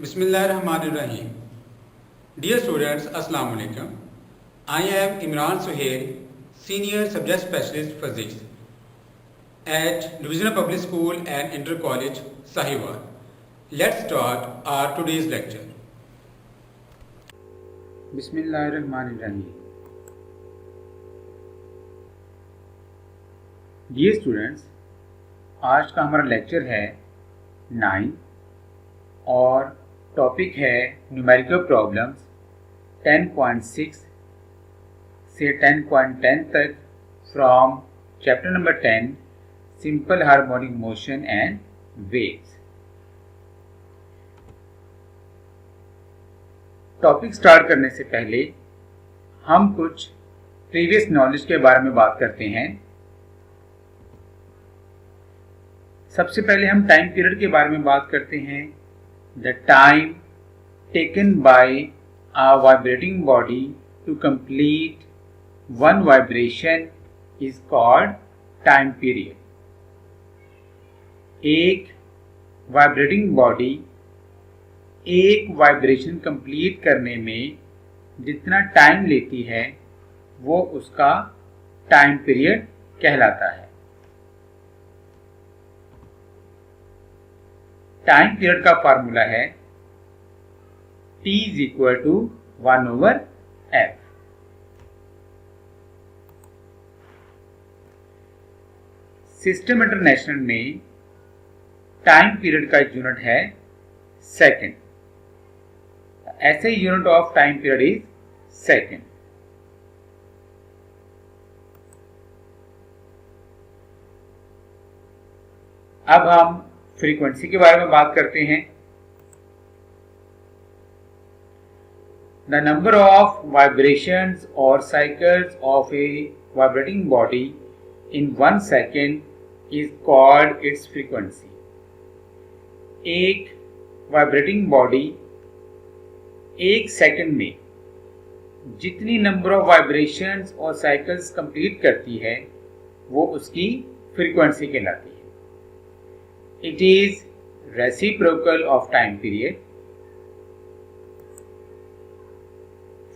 Bismillahirrahmanirrahim. Dear students, Assalamu alaikum. I am Imran Suhail, Senior Subject Specialist Physics at Divisional Public School and Inter College, Sahiwal. Let's start our today's lecture. बिस्मिल्लाहिर्रहमानिर्रहीम। Dear students, आज का हमारा lecture है 9 और topic है numerical problems 10.6 से 10.10 तक from chapter number 10 simple harmonic motion and waves. Topic start करने से पहले हम कुछ प्रीवियस नॉलेज के बारे में बात करते हैं। सबसे पहले हम टाइम पीरियड के बारे में बात करते हैं। The time taken by a vibrating body to complete one vibration is called time period. एक वाइब्रेटिंग बॉडी एक वाइब्रेशन कंप्लीट करने में जितना टाइम लेती है वो उसका टाइम पीरियड कहलाता है। टाइम पीरियड का फार्मूला है T is equal to 1/f। System international में टाइम पीरियड का यूनिट है सेकेंड। ऐसे unit of time period is second. अब हम फ्रीक्वेंसी के बारे में बात करते हैं। द नंबर ऑफ वाइब्रेशंस और cycles of a vibrating body in 1 second is called its frequency. एक वाइब्रेटिंग बॉडी एक सेकंड में जितनी नंबर ऑफ वाइब्रेशंस और साइकिल्स कंप्लीट करती है वो उसकी फ्रीक्वेंसी कहलाती है। It is reciprocal of time period.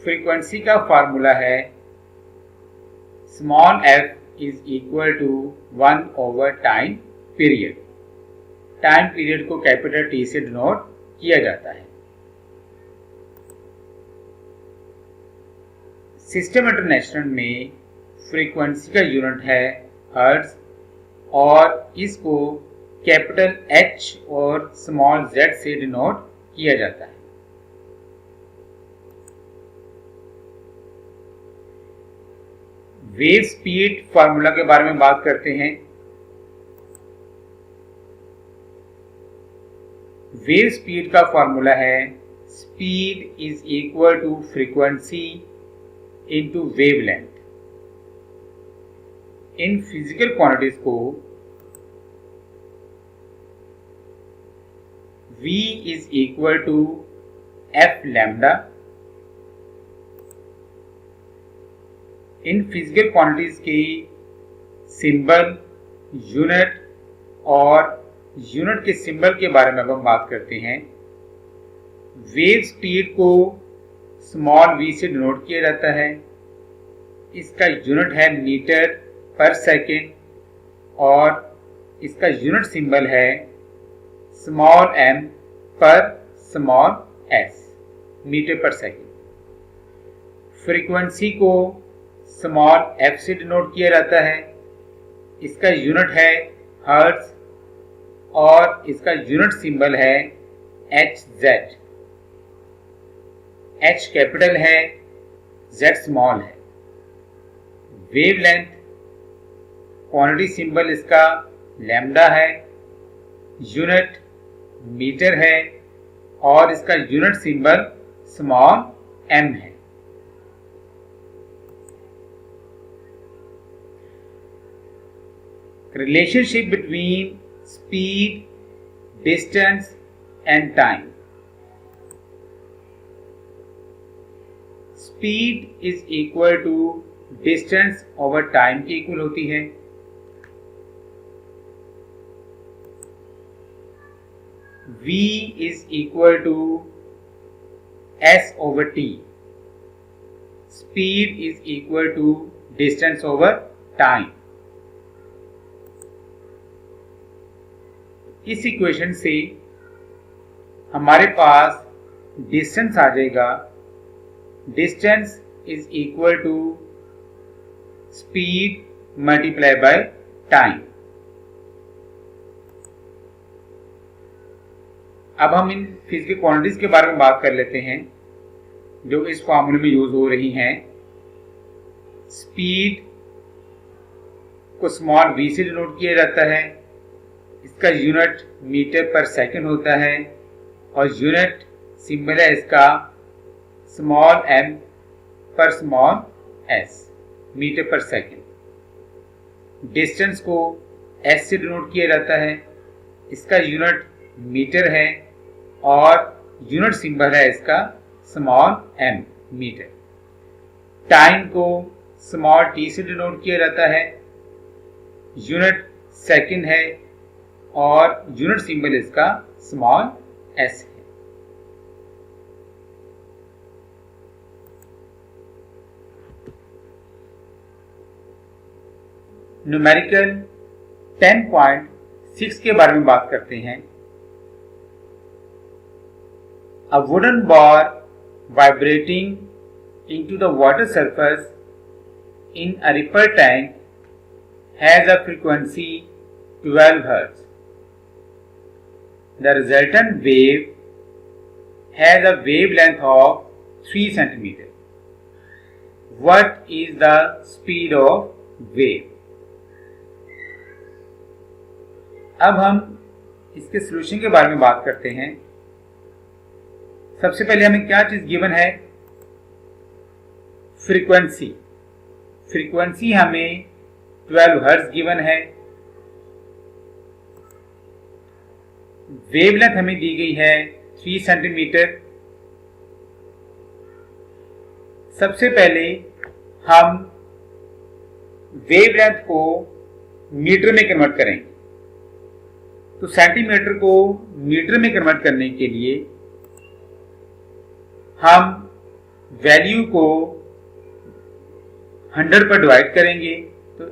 Frequency का फार्मूला है small f is equal to 1/टाइम पीरियड। टाइम पीरियड को कैपिटल T से डिनोट किया जाता है। सिस्टम इंटरनेशनल में फ्रीक्वेंसी का यूनिट है हर्ट्ज और इसको कैपिटल H और स्मॉल z से डिनोट किया जाता है। वेव स्पीड फार्मूला के बारे में बात करते हैं। वेव स्पीड का फार्मूला है speed is equal to frequency into wavelength. इन फिजिकल क्वांटिटीज को v is equal to f lambda. इन फिजिकल क्वांटिटीज की सिंबल, यूनिट और यूनिट के सिंबल के बारे में अब हम बात करते हैं। वेव स्पीड को स्मॉल v से डिनोट किया जाता है। इसका यूनिट है मीटर पर सेकेंड और इसका यूनिट सिंबल है small m per small s, metre per second. Frequency को स्मॉल f से डिनोट किया जाता है। इसका यूनिट है हर्ट्ज और इसका यूनिट सिंबल है hz। h कैपिटल है, z स्मॉल है। वेवलेंथ क्वांटिटी सिंबल इसका लैम्डा है, यूनिट मीटर है और इसका यूनिट सिंबल स्मॉल m है। Relationship between speed, distance and time. Speed is equal to distance over time की इक्वल होती है। V is equal to S over T. Speed is equal to distance over time. इस equation से हमारे पास distance आ जाएगा. Distance is equal to speed multiply by time. अब हम इन फिजिकल क्वांटिटीज के बारे में बात कर लेते हैं जो इस फॉर्मूले में यूज हो रही हैं. स्पीड को स्मॉल v से डिनोट किया जाता है. इसका यूनिट मीटर पर सेकंड होता है और यूनिट सिंबल है इसका small m per small s, metre पर सेकंड. डिस्टेंस को s से डिनोट किया जाता है. इसका यूनिट मीटर है और यूनिट सिंबल है इसका स्मॉल m, मीटर. टाइम को स्मॉल t से डिनोट किया जाता है. यूनिट सेकंड है और यूनिट सिंबल इसका स्मॉल s है. न्यूमेरिकल 10.6 के बारे में बात करते हैं. A wooden bar vibrating into the water surface in a ripple tank has a frequency 12 Hz. The resultant wave has a wavelength of 3 cm. What is the speed of wave? अब हम इसके solution के बारे में बात करते हैं. सबसे पहले हमें क्या चीज गिवन है? फ्रीक्वेंसी. फ्रीक्वेंसी हमें 12 हर्ट्ज गिवन है. वेवलेंथ हमें दी गई है 3 सेंटीमीटर. सबसे पहले हम वेवलेंथ को मीटर में कन्वर्ट करेंगे. तो सेंटीमीटर को मीटर में कन्वर्ट करने के लिए हम वैल्यू को 100 पर डिवाइड करेंगे तो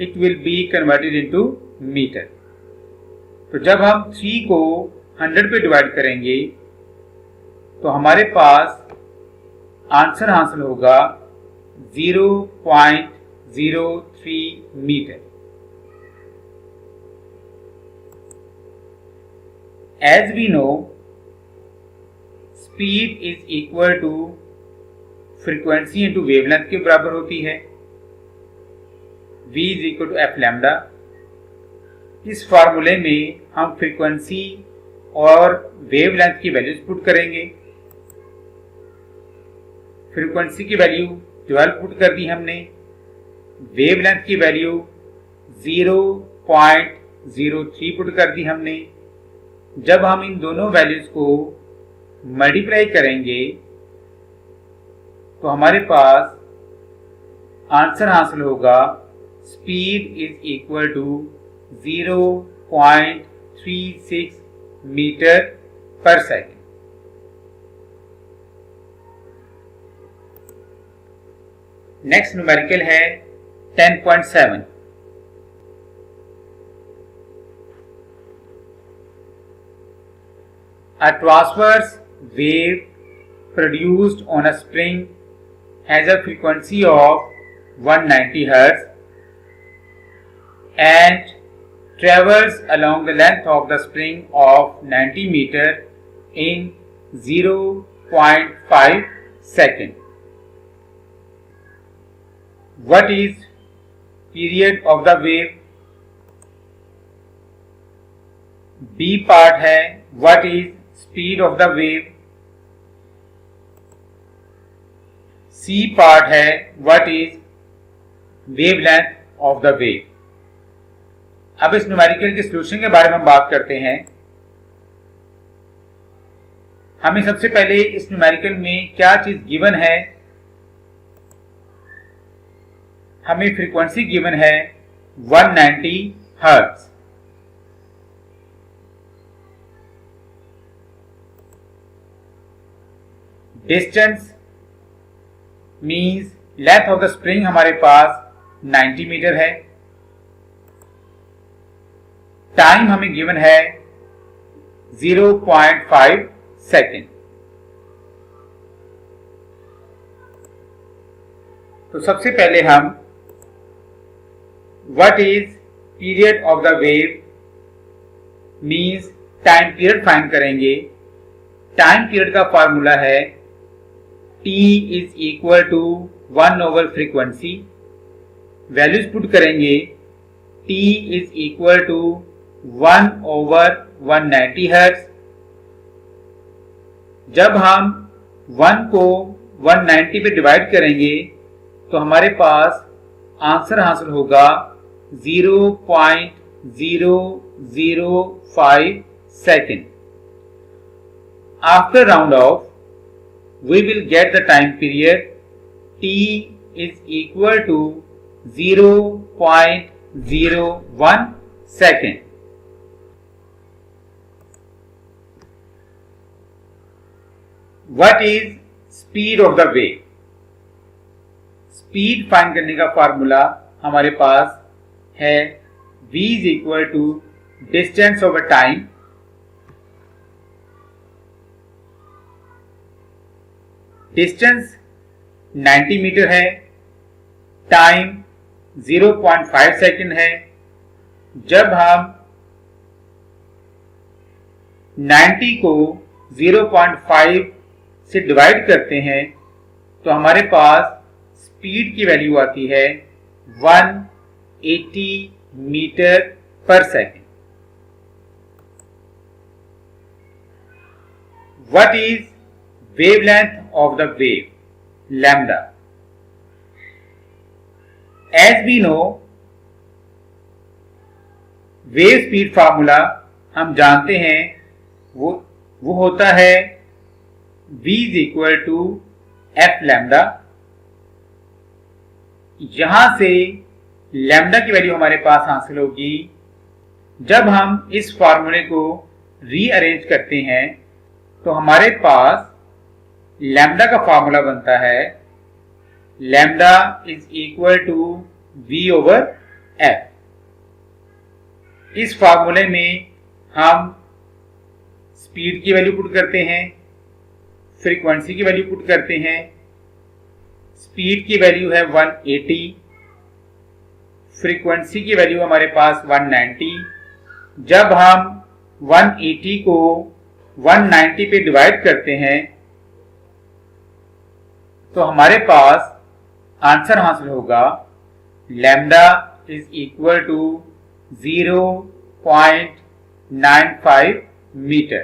it will be converted into metre. तो जब हम 3 को 100 पे डिवाइड करेंगे तो हमारे पास आंसर हासिल होगा 0.03 metre. As we know, speed is equal to frequency into wavelength के बराबर होती है. V is equal to f lambda. इस फार्मूले में हम फ्रीक्वेंसी और वेवलेंथ की वैल्यूज पुट करेंगे. फ्रीक्वेंसी की वैल्यू 12 पुट कर दी हमने. वेवलेंथ की वैल्यू 0.03 पुट कर दी हमने. जब हम इन दोनों वैल्यूज को मल्टीप्लाई करेंगे तो हमारे पास आंसर हासिल होगा speed is equal to 0.36 metre per second. Next numerical है 10.7. A transverse wave produced on a spring has a frequency of 190 Hz and travels along the length of the spring of 90 meter in 0.5 second. What is period of the wave? B part है what is speed of the wave. C part है what is wavelength of the wave. अब इस numerical के solution के बारे में हम बात करते हैं. हमें सबसे पहले इस न्यूमेरिकल में क्या चीज गिवन है? हमें फ्रीक्वेंसी गिवन है 190 hertz. Distance means length of the spring हमारे पास 90 मीटर है। टाइम हमें गिवन है 0.5 सेकेंड। तो सबसे पहले हम what is period of the wave means time period find करेंगे। टाइम पीरियड का फॉर्मूला है T is equal to 1 over frequency. Values put करेंगे। T is equal to 1 over 190 hertz. जब हम 1 को 190 पे डिवाइड करेंगे तो हमारे पास आंसर हासिल होगा 0.005 second. After round off, we will get the time period T is equal to 0.01 second. What is speed of the wave? Speed find करने का फॉर्मूला हमारे पास है v is equal to distance over time distance 90 metre है, time 0.5 second है। जब हम 90 को 0.5 से डिवाइड करते हैं तो हमारे पास स्पीड की वैल्यू आती है 180 metre per second. What is wavelength of the wave? Lambda. As we know, wave speed formula हम जानते हैं वो होता है v is equal to f lambda। यहां से लैम्डा की वैल्यू हमारे पास हासिल होगी। जब हम इस फॉर्मूले को रीअरेंज करते हैं तो हमारे पास लैम्डा का फॉर्मूला बनता है lambda is equal to v over f। इस फॉर्मूले में हम स्पीड की वैल्यू पुट करते हैं, फ्रीक्वेंसी की वैल्यू पुट करते हैं। स्पीड की वैल्यू है 180, फ्रीक्वेंसी की वैल्यू हमारे पास 190। जब हम 180 को 190 पे डिवाइड करते हैं तो हमारे पास आंसर हासिल होगा lambda is equal to 0.95 metre.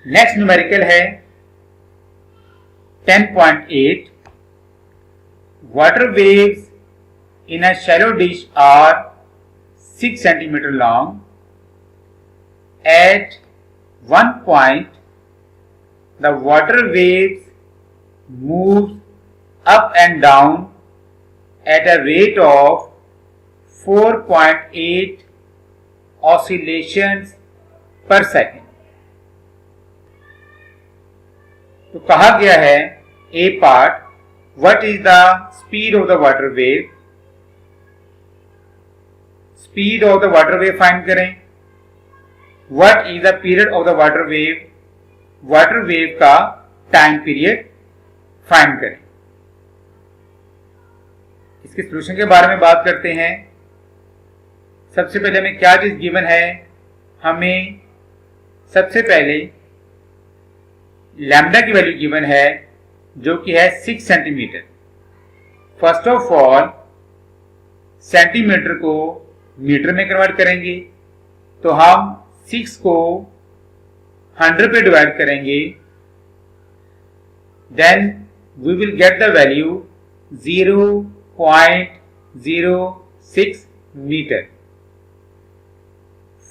Next numerical है 10.8। Water waves in a shallow dish are 6 centimeter long. At one point, the water waves move up and down at a rate of 4.8 oscillations per second. तो कहा गया है A part, what is the speed of the water wave? Speed of the water wave find करें। What is the period of the water wave? Water wave का time period find करें। इसके solution के बारे में बात करते हैं। सबसे पहले हमें क्या चीज गिवन है? हमें सबसे पहले लैम्डा की वैल्यू गिवन है जो कि है 6 centimetre. First of all centimetre को मीटर में कन्वर्ट करेंगे तो हम 6 को 100 पे डिवाइड करेंगे, then we will get the value 0.06 metre.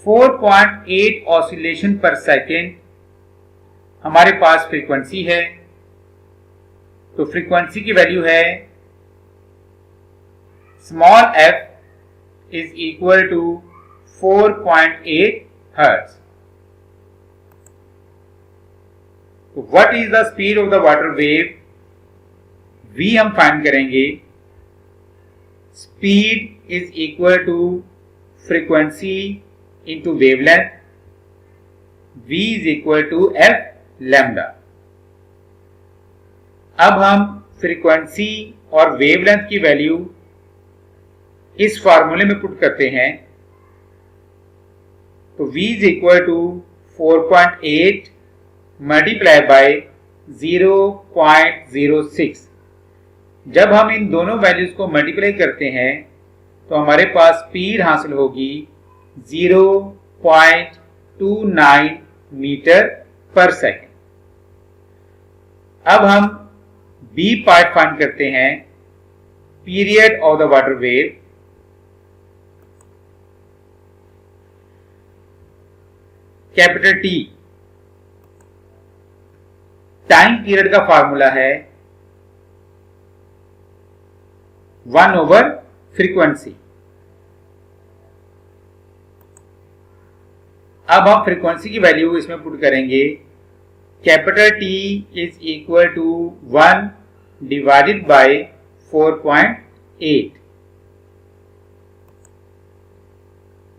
4.8 oscillation per second हमारे पास फ्रीक्वेंसी है, तो फ्रीक्वेंसी की वैल्यू है small f is equal to 4.8 hertz। तो what is the speed of the water wave, v हम फाइंड करेंगे। Speed is equal to frequency into wavelength, v is equal to F lambda. अब हम frequency और wavelength की value इस फार्मूले में पुट करते हैं, तो v is equal to 4.8 multiply by 0.06। जब हम इन दोनों वैल्यूज को मल्टीप्लाई करते हैं तो हमारे पास स्पीड हासिल होगी 0.29 मीटर पर सेकेंड। अब हम बी पार्ट फाइंड करते हैं, period of the water wave. Capital T time period का फार्मूला है 1 ओवर फ्रीक्वेंसी। अब हम फ्रीक्वेंसी की वैल्यू इसमें पुट करेंगे, capital T is equal to 1 divided by 4.8।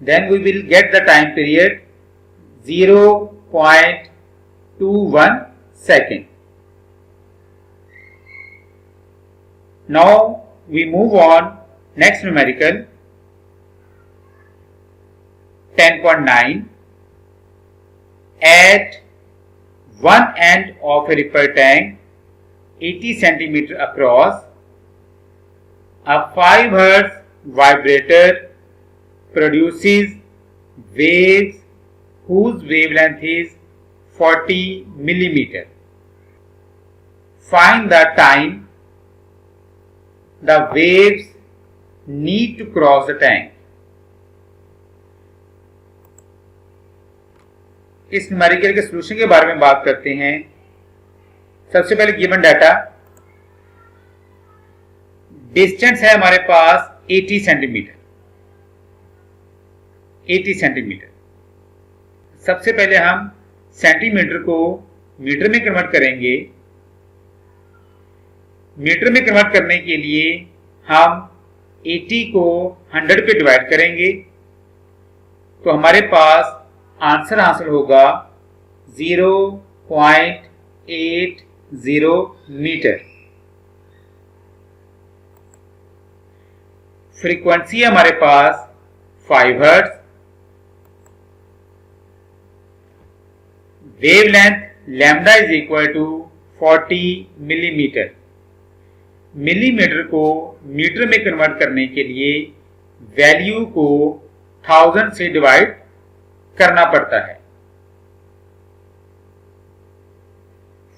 Then we will get the time period 0.21 second. Now we move on next numerical 10.9. At one end of a ripple tank 80 centimeter across, a 5 Hz vibrator produces waves whose wavelength is 40 millimeter. Find the time the waves need to cross the tank. इस numerical के solution के बारे में बात करते हैं। सबसे पहले गिवन डाटा, डिस्टेंस है हमारे पास 80 सेंटीमीटर। 80 सेंटीमीटर। सबसे पहले हम सेंटीमीटर को मीटर में कन्वर्ट करेंगे। मीटर में कन्वर्ट करने के लिए हम 80 को 100 पे डिवाइड करेंगे, तो हमारे पास आंसर हासिल होगा 0.80 मीटर। फ्रीक्वेंसी है हमारे पास 5 hertz. Wavelength lambda is equal to 40 millimetre. Millimetre को मीटर में कन्वर्ट करने के लिए वैल्यू को 1000 से डिवाइड करना पड़ता है।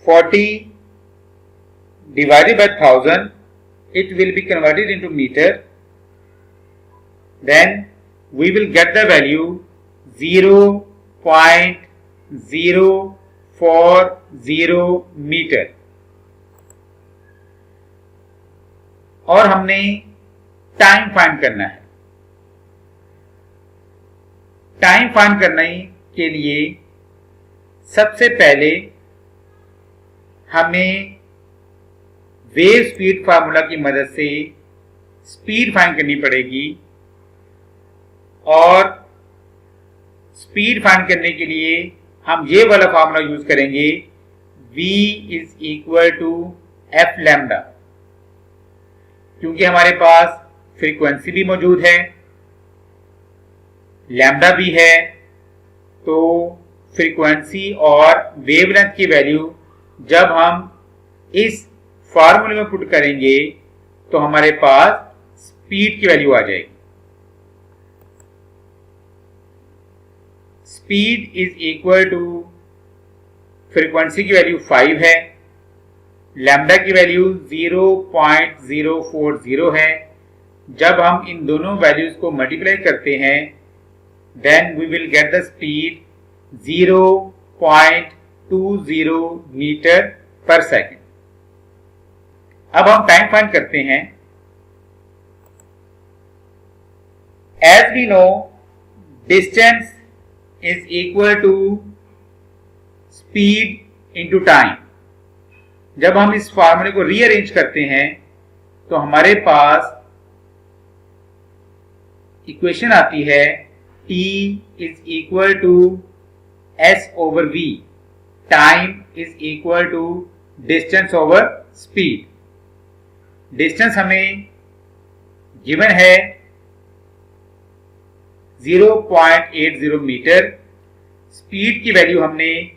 40 divided by 1000, it will be converted into meter. Then we will get the value 0.040 metre. और हमने टाइम फाइंड करना है। टाइम फाइंड करने के लिए सबसे पहले हमें वेव स्पीड फार्मूला की मदद से स्पीड फाइंड करनी पड़ेगी, और स्पीड फाइंड करने के लिए हम ये वाला फार्मूला यूज करेंगे, v is equal to F lambda. क्योंकि हमारे पास फ्रीक्वेंसी भी मौजूद है, लैम्डा भी है, तो फ्रीक्वेंसी और वेवलेंथ की वैल्यू जब हम इस फार्मूले में पुट करेंगे तो हमारे पास स्पीड की वैल्यू आ जाएगी। Speed is equal to frequency की वैल्यू 5 है, लैम्डा की वैल्यू 0.040 है। जब हम इन दोनों वैल्यूज को मल्टीप्लाई करते हैं, then we will get the speed 0.20 metre per second. अब हम टाइम फाइंड करते हैं। As we know, distance is equal to speed into time. जब हम इस फार्मूले को रीअरेंज करते हैं तो हमारे पास इक्वेशन आती है T is equal to S over V, time is equal to distance over speed. Distance हमें गिवन है 0.80 मीटर, स्पीड की वैल्यू हमने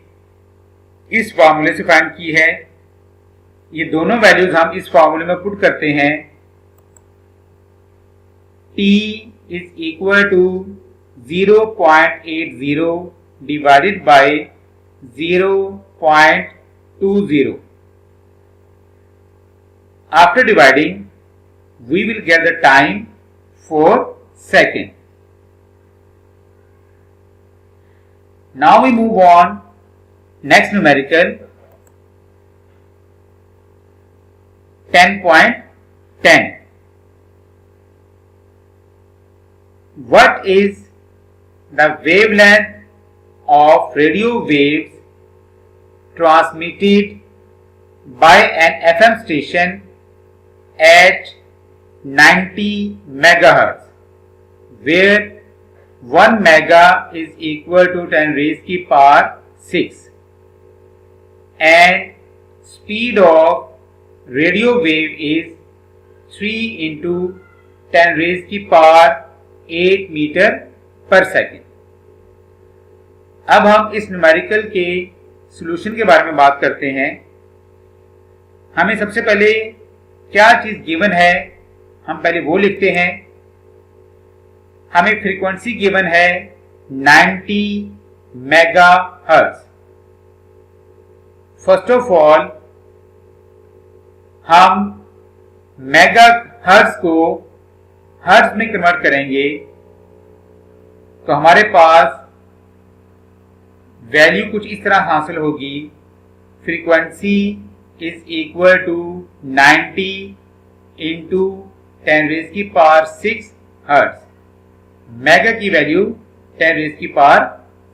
इस फार्मूले से फाइंड की है। ये दोनों वैल्यूज हम इस फार्मूले में पुट करते हैं। T is equal to 0.80 divided by 0.20। After dividing, we will get the time 4 seconds. Now we move on. Next numerical 10.10. What is the wavelength of radio waves transmitted by an FM station at 90 megahertz, where 1 mega is equal to 10 raised की power 6 and speed of radio wave is 3 into 10 raised की power 8 metre per second. अब हम इस numerical के solution के बारे में बात करते हैं। हमें सबसे पहले क्या चीज गिवन है, हम पहले वो लिखते हैं। हमें फ्रीक्वेंसी गिवन है 90 मेगाहर्ट्ज। फर्स्ट ऑफ ऑल हम मेगाहर्ट्ज को हर्ट्ज में कन्वर्ट करेंगे तो हमारे पास वैल्यू कुछ इस तरह हासिल होगी। Frequency is equal to 90 into 10 raise की पावर 6 हर्ट्ज। मेगा की वैल्यू 10 रेज की पावर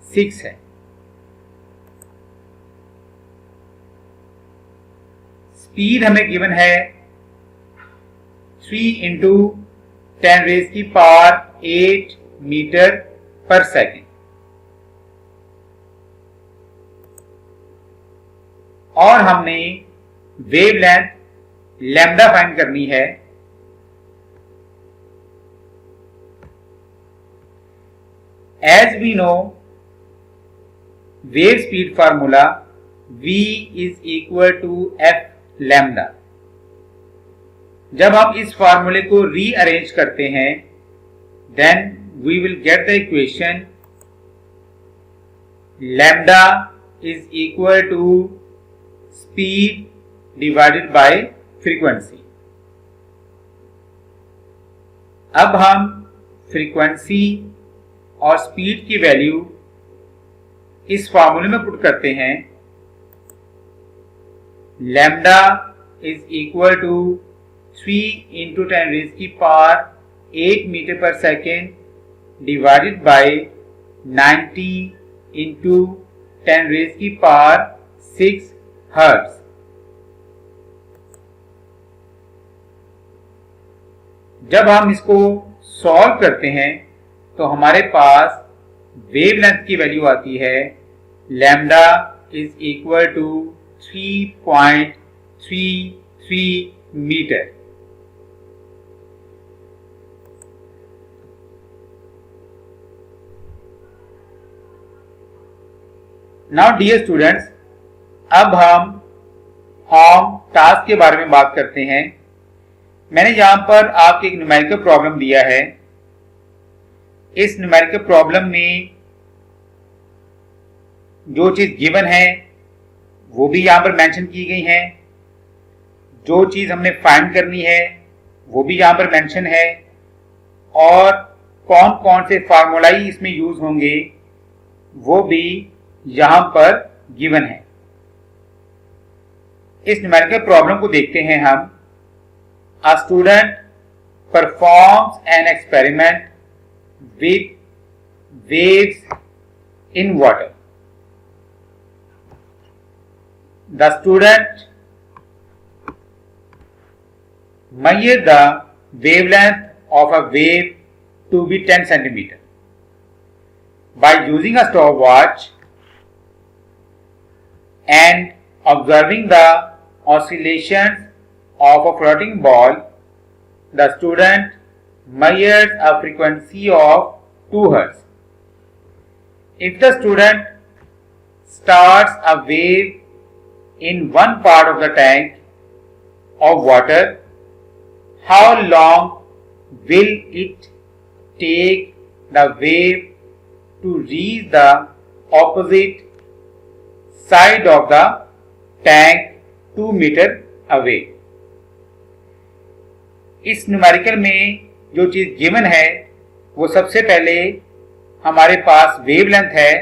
6 है। स्पीड हमें गिवन है 3 इंटू 10 रेज की पावर 8 मीटर पर सेकेंड। और हमने वेवलेंथ लैम्डा फाइंड करनी है। As we know wave speed formula v is equal to F lambda. जब हम इस फार्मूले को रीअरेंज करते हैं then we will get the equation lambda is equal to speed divided by frequency. अब हम फ्रीक्वेंसी और स्पीड की वैल्यू इस फार्मूले में पुट करते हैं। Lambda is equal to 3 into 10 raise की power 8 metre per second divided by 90 into 10 raise की पावर 6 हर्ट्ज। जब हम इसको सॉल्व करते हैं तो हमारे पास वेवलेंथ की वैल्यू आती है lambda is equal to 3.33 metre. Now dear students, अब हम होम टास्क के बारे में बात करते हैं। मैंने यहां पर आपको एक न्यूमेरिकल प्रॉब्लम दिया है। इस न्यूमेरिकल प्रॉब्लम में जो चीज गिवन है वो भी यहां पर मेंशन की गई है। जो चीज हमने फाइंड करनी है वो भी यहां पर मेंशन है और कौन कौन से फार्मूलाई इसमें यूज होंगे वो भी यहां पर गिवन है। इस न्यूमेरिकल प्रॉब्लम को देखते हैं हम। A student performs an experiment with waves in water. the student measure the wavelength of a wave to be 10 centimeter. By using a stopwatch and observing the oscillations of a floating ball, the student measures a frequency of 2 Hz. If the student starts a wave in one part of the tank of water, how long will it take the wave to reach the opposite side of the tank 2 meter away? इस numerical में जो चीज given है वो सबसे पहले हमारे पास wavelength है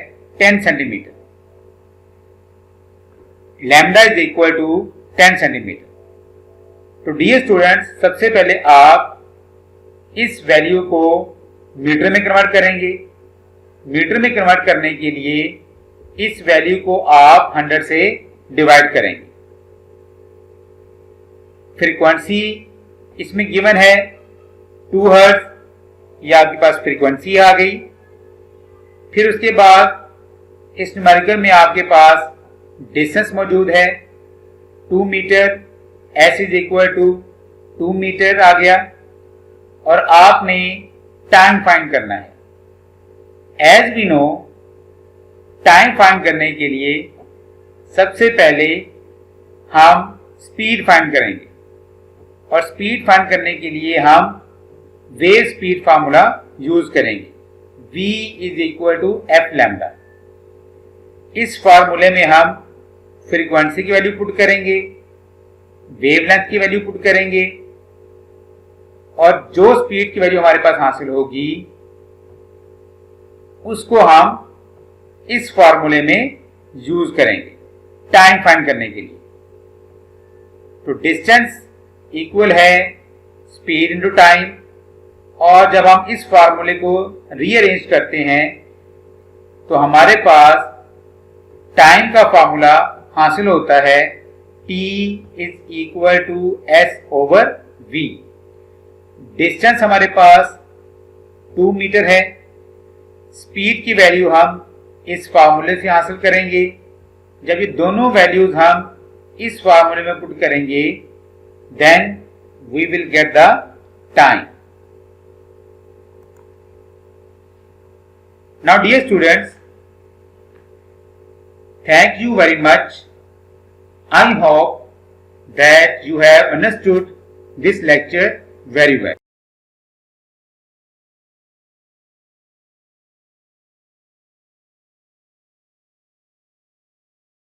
10 centimetre, lambda is equal to 10 centimetre. तो डियर स्टूडेंट्स, सबसे पहले आप इस वैल्यू को मीटर में कन्वर्ट करेंगे। मीटर में कन्वर्ट करने के लिए इस वैल्यू को आप 100 से डिवाइड करेंगे। फ्रीक्वेंसी इसमें गिवन है 2 हर्ट्ज, ये आपके पास फ्रीक्वेंसी आ गई। फिर उसके बाद इस न्यूमेरिकल में आपके पास डिस्टेंस मौजूद है 2 meter, S is equal to 2 meter आ गया, और आपने टाइम फाइंड करना है। As we know, time find करने के लिए सबसे पहले हम स्पीड फाइंड करेंगे, और स्पीड फाइंड करने के लिए हम वेव स्पीड फार्मूला यूज करेंगे, v is equal to F lambda. इस फार्मूले में हम फ्रीक्वेंसी की वैल्यू पुट करेंगे, वेवलेंथ की वैल्यू पुट करेंगे, और जो स्पीड की वैल्यू हमारे पास हासिल होगी उसको हम इस फार्मूले में यूज करेंगे टाइम फाइंड करने के लिए। तो डिस्टेंस इक्वल है स्पीड इनटू टाइम, और जब हम इस फार्मूले को रीअरेंज करते हैं तो हमारे पास टाइम का फार्मूला हासिल होता है t is equal to S over v। Distance हमारे पास 2 मीटर है, स्पीड की वैल्यू हम इस फार्मूले से हासिल करेंगे। जब ये दोनों वैल्यूज हम इस फार्मूले में पुट करेंगे, then we will get the time. Now dear students, thank you very much. I hope that you have understood this lecture very well.